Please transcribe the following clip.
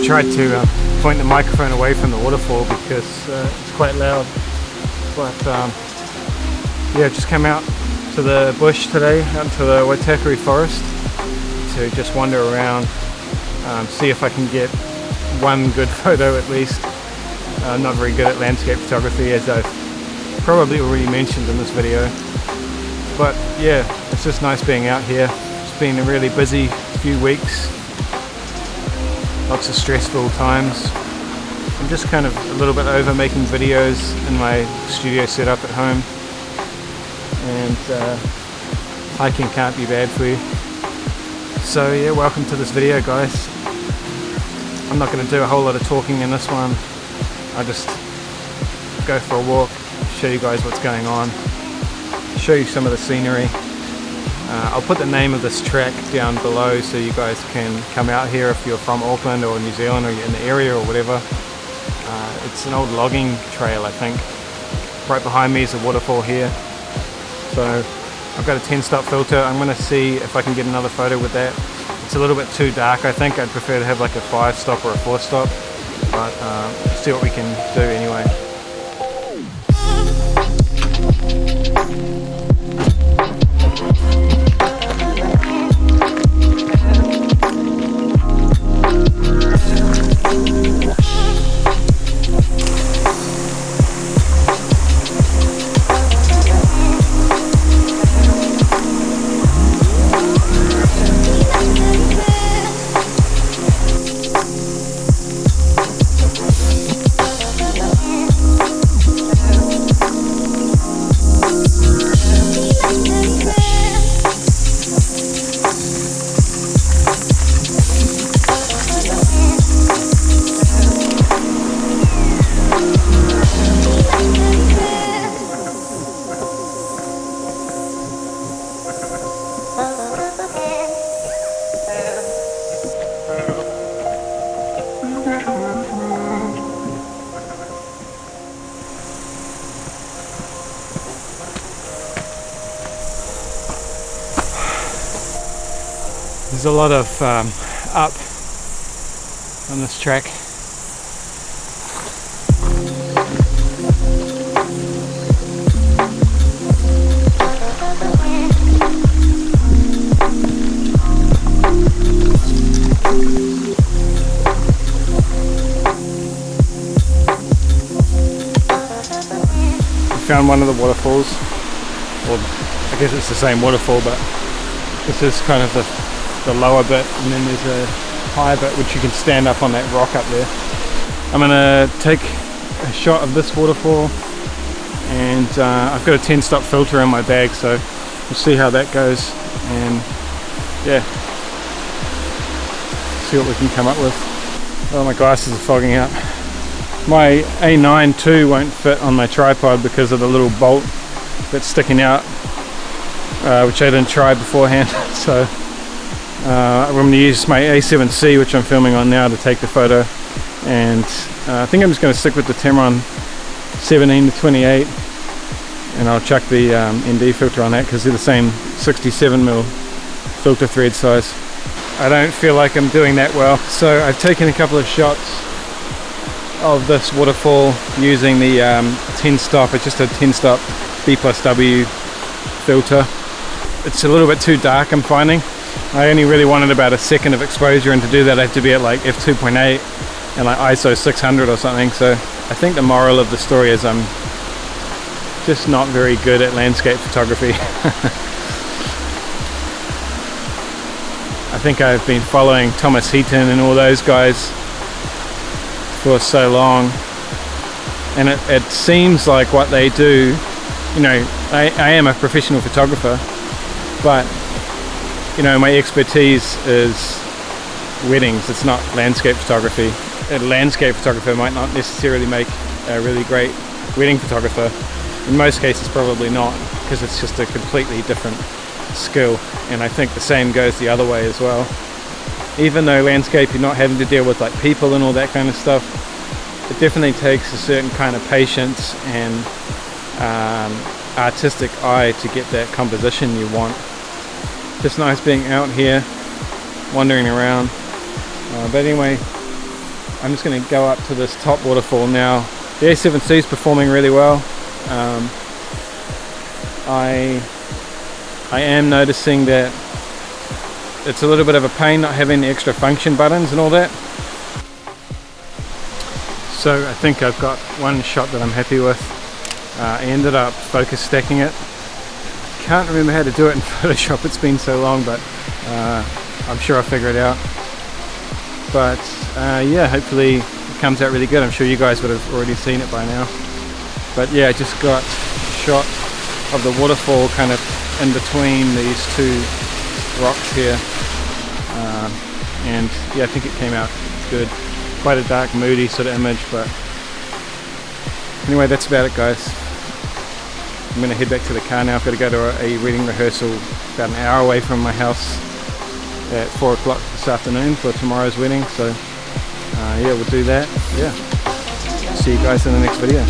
tried to point the microphone away from the waterfall because it's quite loud, but yeah, just came out to the bush today, out to the Waterfall forest to just wander around, see if I can get one good photo at least. I'm not very good at landscape photography, as I've probably already mentioned in this video, but yeah, it's just nice being out here. It's been a really busy few weeks, lots of stressful times. I'm just kind of a little bit over making videos in my studio setup at home, and hiking can't be bad for you. So yeah, welcome to this video, guys. I'm not going to do a whole lot of talking in this one. I'll just go for a walk, show you guys what's going on, show you some of the scenery. I'll put the name of this track down below so you guys can come out here if you're from Auckland or New Zealand or you're in the area or whatever. It's an old logging trail, I think. Right behind me is a waterfall here. So I've got a 10-stop filter. I'm going to see if I can get another photo with that. It's a little bit too dark, I think. I'd prefer to have like a 5-stop or a 4-stop, but see what we can do anyway. There's a lot of up on this track. I found one of the waterfalls, or I guess it's the same waterfall, but this is kind of the lower bit, and then there's a higher bit which you can stand up on that rock up there. I'm going to take a shot of this waterfall, and I've got a 10-stop filter in my bag, so we'll see how that goes, and yeah, see what we can come up with. Oh, my glasses are fogging up. My A9 II won't fit on my tripod because of the little bolt that's sticking out, which I didn't try beforehand. So I'm going to use my A7C, which I'm filming on now, to take the photo, and I think I'm just going to stick with the Tamron 17-28, and I'll chuck the ND filter on that because they're the same 67mm filter thread size. I don't feel like I'm doing that well, so I've taken a couple of shots of this waterfall using the 10-stop. It's just a 10-stop B+W filter. It's a little bit too dark, I'm finding. I only really wanted about a second of exposure, and to do that I have to be at like f2.8 and like ISO 600 or something. So I think the moral of the story is I'm just not very good at landscape photography. I think I've been following Thomas Heaton and all those guys for so long, and it seems like what they do, you know, I am a professional photographer, but you know, my expertise is weddings. It's not landscape photography. A landscape photographer might not necessarily make a really great wedding photographer. In most cases probably not, because it's just a completely different skill, and I think the same goes the other way as well. Even though landscape, you're not having to deal with like people and all that kind of stuff, it definitely takes a certain kind of patience and artistic eye to get that composition you want. Just nice being out here wandering around, but anyway, I'm just going to go up to this top waterfall now. The A7C is performing really well. I am noticing that it's a little bit of a pain not having the extra function buttons and all that. So I think I've got one shot that I'm happy with. I ended up focus stacking it. Can't remember how to do it in Photoshop, it's been so long, but I'm sure I'll figure it out. But yeah, hopefully it comes out really good. I'm sure you guys would have already seen it by now. But yeah, I just got a shot of the waterfall kind of in between these two rocks here. And yeah, I think it came out good. Quite a dark, moody sort of image, but anyway, that's about it, guys. I'm going to head back to the car now. I've got to go to a reading rehearsal about an hour away from my house at 4 o'clock this afternoon for tomorrow's wedding. So yeah, we'll do that. Yeah, see you guys in the next video.